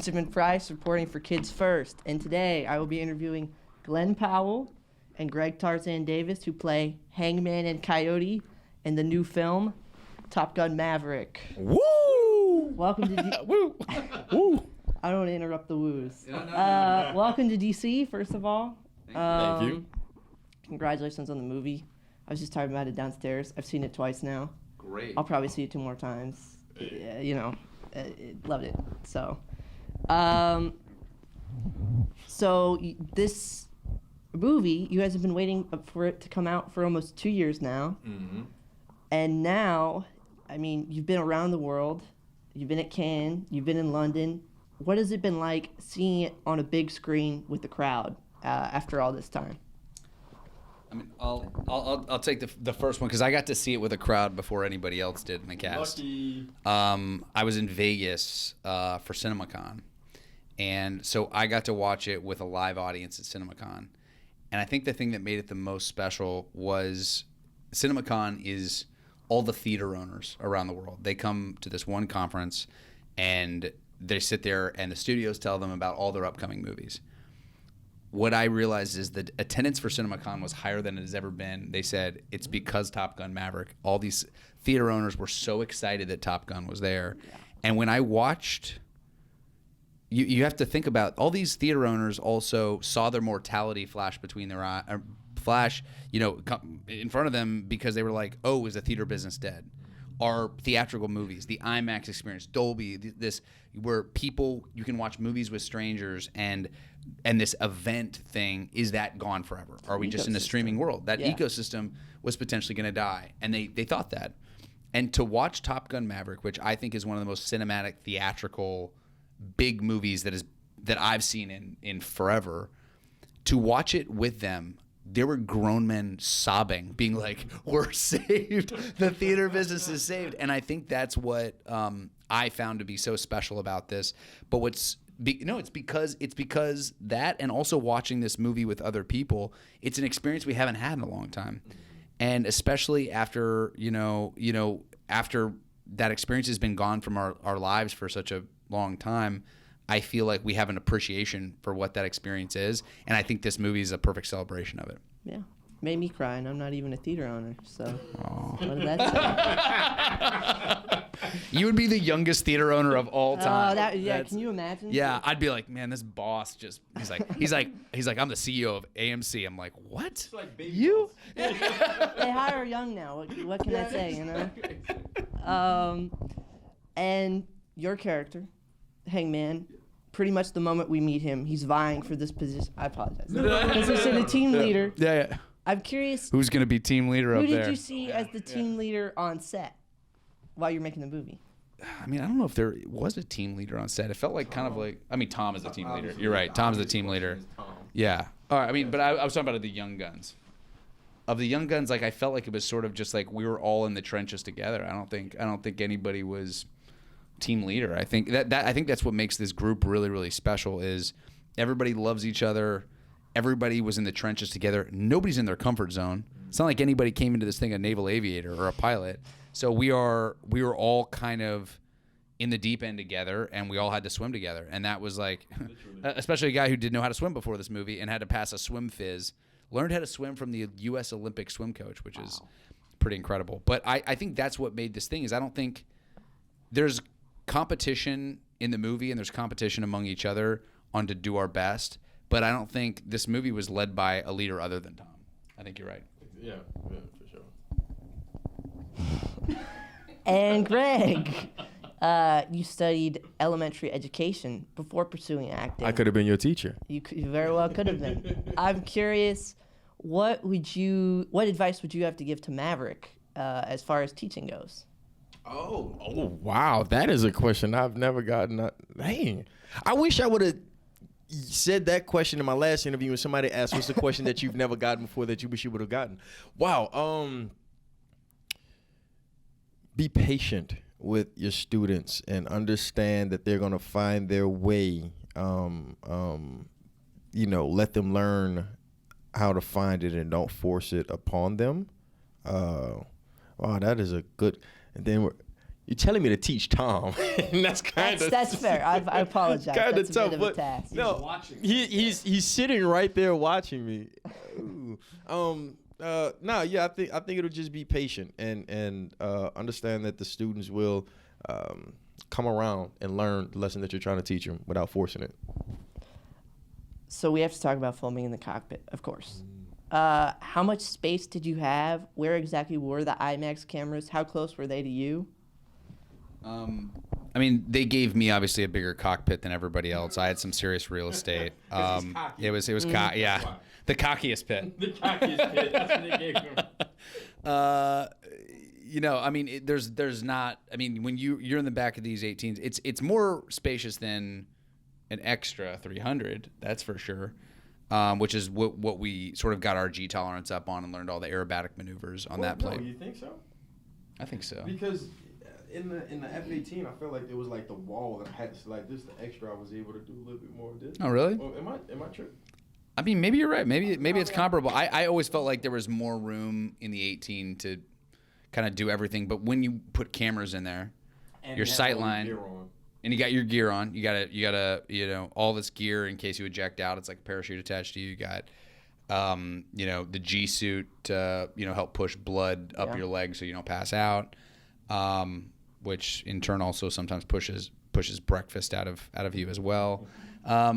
Benjamin Price, reporting for Kids First. And today I will be interviewing Glen Powell and Greg Tarzan Davis, who play Hangman and Coyote in the new film, Top Gun Maverick. Woo! Welcome to Woo! Woo! I don't want to interrupt the woos. No. Welcome to DC, first of all. Thank you. Congratulations on the movie. I was just talking about it downstairs. I've seen it twice now. Great. I'll probably see it 2 more times. Loved it. So, this movie, you guys have been waiting for it to come out for almost 2 years now. Mm-hmm. And now, I mean, you've been around the world. You've been at Cannes. You've been in London. What has it been like seeing it on a big screen with the crowd after all this time? I mean, I'll take the first one because I got to see it with a crowd before anybody else did in the cast. Lucky. I was in Vegas for CinemaCon, and so I got to watch it with a live audience at CinemaCon. And I think the thing that made it the most special was CinemaCon is all the theater owners around the world. They come to this one conference, and they sit there, and the studios tell them about all their upcoming movies. What I realized is that attendance for CinemaCon was higher than it has ever been. They said it's because Top Gun Maverick. All these theater owners were so excited that Top Gun was there. Yeah. And when I watched, you have to think about all these theater owners also saw their mortality flash between their eyes, in front of them because they were like, "Oh, is the theater business dead?" Our theatrical movies, the IMAX experience, Dolby, this where people you can watch movies with strangers and this event thing, is that gone forever? Are we just in a streaming world? That ecosystem was potentially going to die, and they thought that. And to watch Top Gun Maverick, which I think is one of the most cinematic, theatrical, big movies that I've seen in forever, to watch it with them. There were grown men sobbing, being like, "We're saved. The theater business is saved." And I think that's what I found to be so special about this. But it's because that, and also watching this movie with other people, it's an experience we haven't had in a long time. And especially after after that experience has been gone from our lives for such a long time, I feel like we have an appreciation for what that experience is, and I think this movie is a perfect celebration of it. Yeah, made me cry, and I'm not even a theater owner, so what does that say? You would be the youngest theater owner of all time. Can you imagine? Yeah, I'd be like, man, this boss he's like, I'm the CEO of AMC. I'm like, what? It's like baby you? They hire young now. What can I say? And your character, Hangman, pretty much the moment we meet him, he's vying for this position. I apologize. Because he's the team leader. Yeah. I'm curious. Who's going to be team leader up there? Who did you see as the team leader on set while you're making the movie? I mean, I don't know if there was a team leader on set. It felt like Tom is the team leader. You're right. Tom's the team leader. Yeah. All right. I mean, but I was talking about the young guns. Of the young guns, like I felt like it was sort of just like we were all in the trenches together. I don't think anybody was team leader. I think that's what makes this group really, really special is everybody loves each other. Everybody was in the trenches together. Nobody's in their comfort zone. It's not like anybody came into this thing a naval aviator or a pilot. So we were all kind of in the deep end together, and we all had to swim together. And that was like, especially a guy who didn't know how to swim before this movie and had to pass a swim phys, learned how to swim from the U.S. Olympic swim coach, which is pretty incredible. But I think that's what made this thing is I don't think there's competition in the movie and there's competition among each other on to do our best, but I don't think this movie was led by a leader other than Tom. I think you're right. Yeah, for sure. And Greg, you studied elementary education before pursuing acting. I could have been your teacher. You very well could have been. I'm curious, what advice would you have to give to Maverick as far as teaching goes? Oh, wow. That is a question I've never gotten. Dang. I wish I would have said that question in my last interview when somebody asked what's the question that you've never gotten before that you wish you would have gotten. Wow. Be patient with your students and understand that they're going to find their way. Let them learn how to find it and don't force it upon them. Wow, that is a good. And then You're telling me to teach Tom. And that's kind of that's fair. I apologize. Kind of That's tough, a bit of a but task. no, he's sitting right there watching me. Ooh. No, yeah, I think it'll just be patient and understand that the students will come around and learn the lesson that you're trying to teach them without forcing it. So we have to talk about filming in the cockpit, of course. How much space did you have? Where exactly were the IMAX cameras? How close were they to you? I mean, they gave me obviously a bigger cockpit than everybody else. I had some serious real estate. It was yeah, the cockiest pit. The cockiest pit. That's what they gave him. You know, I mean, there's not. I mean, when you're in the back of these 18s, it's more spacious than an extra 300. That's for sure. Which is what we sort of got our G tolerance up on and learned all the aerobatic maneuvers on that plane. No, you think so? I think so. Because in the F-18, I felt like there was like the wall that I had to like this. The extra I was able to do a little bit more of this. Oh, really? Or am I tripping? I mean, maybe you're right. Maybe it's comparable. I always felt like there was more room in the 18 to kind of do everything. But when you put cameras in there, and your sight line, and you got your gear on, you gotta all this gear in case you eject out. It's like a parachute attached to you. You got the G suit to help push blood up your leg so you don't pass out. Which in turn also sometimes pushes breakfast out of you as well.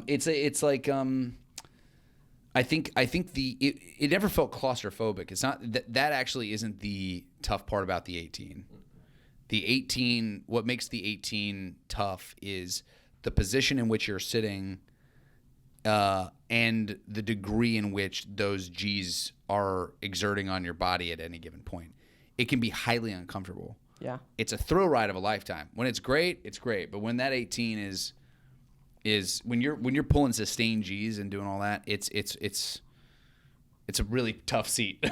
It's like I think it never felt claustrophobic. It's not that actually isn't the tough part about the 18. The 18, what makes the 18 tough is the position in which you're sitting, and the degree in which those G's are exerting on your body at any given point. It can be highly uncomfortable. Yeah. It's a thrill ride of a lifetime. When it's great, it's great. But when that 18 is when you're pulling sustained G's and doing all that, it's a really tough seat.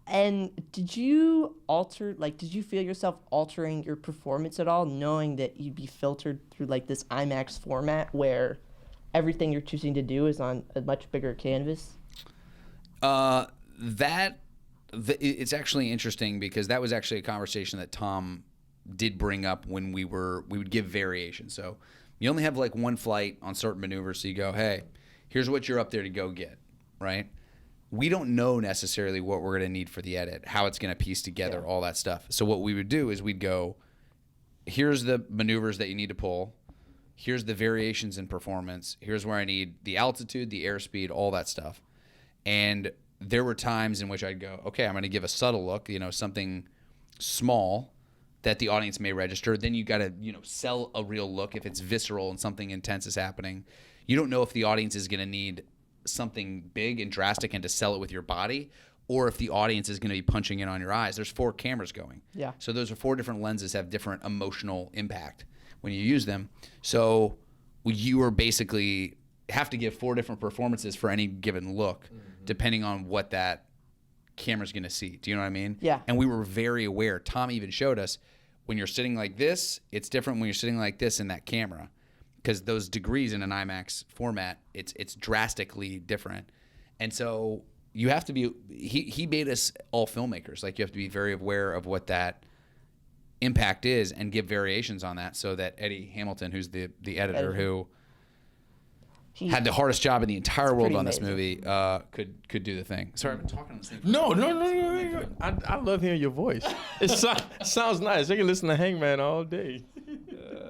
And did you feel yourself altering your performance at all, knowing that you'd be filtered through like this IMAX format where everything you're choosing to do is on a much bigger canvas? It's actually interesting because that was actually a conversation that Tom did bring up when we would give variations. So you only have like one flight on certain maneuvers, so you go, hey, here's what you're up there to go get, right? We don't know necessarily what we're going to need for the edit, how it's going to piece together, all that stuff. So what we would do is we'd go, here's the maneuvers that you need to pull. Here's the variations in performance. Here's where I need the altitude, the airspeed, all that stuff. And there were times in which I'd go, okay, I'm going to give a subtle look, something small that the audience may register. Then you got to, sell a real look if it's visceral and something intense is happening. You don't know if the audience is going to need something big and drastic and to sell it with your body, or if the audience is going to be punching in on your eyes. There's 4 cameras going. Yeah. So those are 4 different lenses, have different emotional impact when you use them. So you are basically have to give 4 different performances for any given look, depending on what that camera's going to see. Do you know what I mean? Yeah. And we were very aware. Tom even showed us when you're sitting like this, it's different when you're sitting like this in that camera. Because those degrees in an IMAX format, it's drastically different. And so you have to be, he made us all filmmakers. Like you have to be very aware of what that impact is and give variations on that so that Eddie Hamilton, who's the editor who had the hardest job in the entire world on this movie, could do the thing. Sorry, I've been talking on this thing. No. I love hearing your voice. It sounds nice. I can listen to Hangman all day.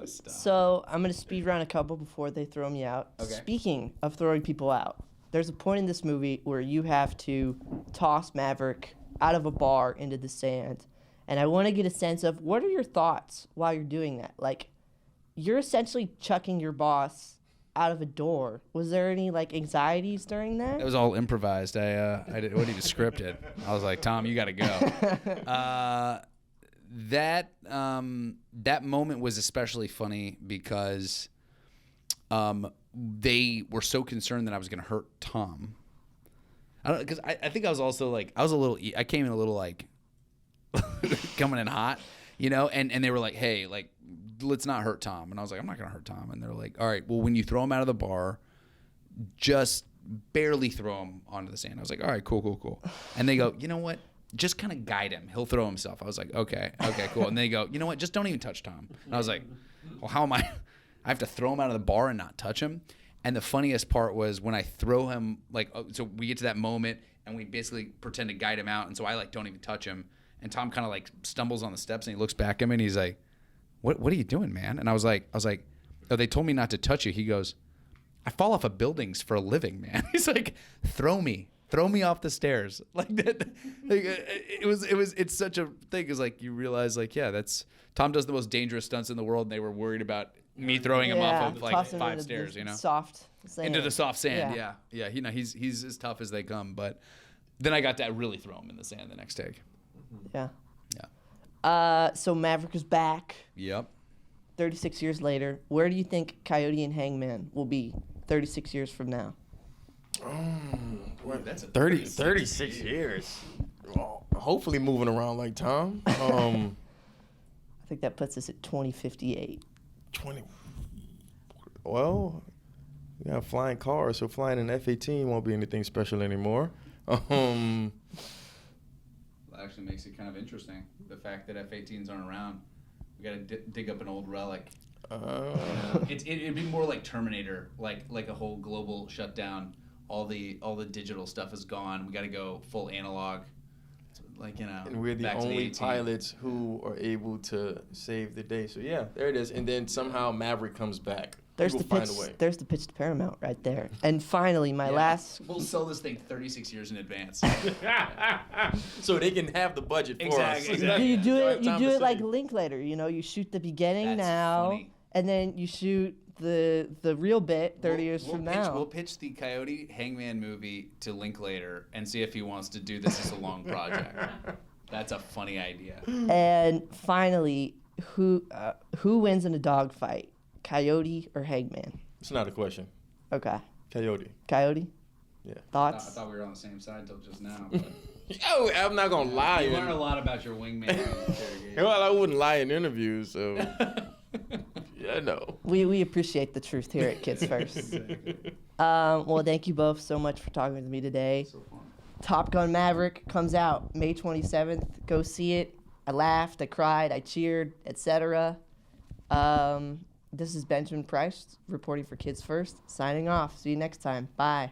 So I'm going to speed round a couple before they throw me out. Okay. Speaking of throwing people out, there's a point in this movie where you have to toss Maverick out of a bar into the sand. And I want to get a sense of what are your thoughts while you're doing that? Like, you're essentially chucking your boss out of a door. Was there any anxieties during that? It was all improvised. I wasn't even scripted. I was like, Tom, you got to go. That moment was especially funny because they were so concerned that I was going to hurt Tom. I don't, because I think I was also I came in a little coming in hot, and they were like, hey, let's not hurt Tom. And I was like, I'm not going to hurt Tom. And they're like, all right, well, when you throw him out of the bar, just barely throw him onto the sand. I was like, all right, cool. And they go, you know what? just kind of guide him. He'll throw himself. I was like, okay, cool. And they go, you know what? Just don't even touch Tom. And I was like, well, how am I? I have to throw him out of the bar and not touch him. And the funniest part was when I throw him, like, so we get to that moment and we basically pretend to guide him out. And so I like don't even touch him. And Tom kind of like stumbles on the steps and he looks back at me and he's like, what are you doing, man? And I was like, oh, they told me not to touch you. He goes, I fall off of buildings for a living, man. He's like, throw me off the stairs. Like that. Like, it's such a thing. It's like, you realize like, yeah, Tom does the most dangerous stunts in the world. And they were worried about me throwing him off of like 5 stairs, you know, soft sand. Into the soft sand. Yeah. You know, he's as tough as they come. But then I got to really throw him in the sand the next take. Yeah. So Maverick is back. Yep. 36 years later. Where do you think Coyote and Hangman will be 36 years from now? That's 36 years. Well, hopefully moving around like Tom. I think that puts us at 2058. 20. Well, we got flying cars, so flying an F-18 won't be anything special anymore. That actually makes it kind of interesting. The fact that F-18s aren't around. We got to dig up an old relic. It'd be more like Terminator, like a whole global shutdown. All the digital stuff is gone. We got to go full analog. Like, you know, and we're the only pilots who are able to save the day. So yeah, there it is. And then somehow Maverick comes back. There's the pitch. There's the pitch to Paramount right there. And finally, we'll sell this thing 36 years in advance, so they can have the budget for us. Exactly. You do it like Linklater. You know, you shoot the beginning and then you shoot the real bit 30 years from now. We'll pitch the Coyote Hangman movie to Linklater and see if he wants to do this as a long project. That's a funny idea. And finally, who wins in a dogfight? Coyote or Hangman? It's not a question. Okay. Coyote. Coyote? Yeah. Thoughts? I thought we were on the same side until just now. But oh, I'm not going to lie. You learn a lot about your wingman. Well, I wouldn't lie in interviews, so... Yeah, no. We appreciate the truth here at Kids First. Well, thank you both so much for talking with me today. So fun. Top Gun Maverick comes out May 27th. Go see it. I laughed, I cried, I cheered, etc. This is Benjamin Price reporting for Kids First. Signing off. See you next time. Bye.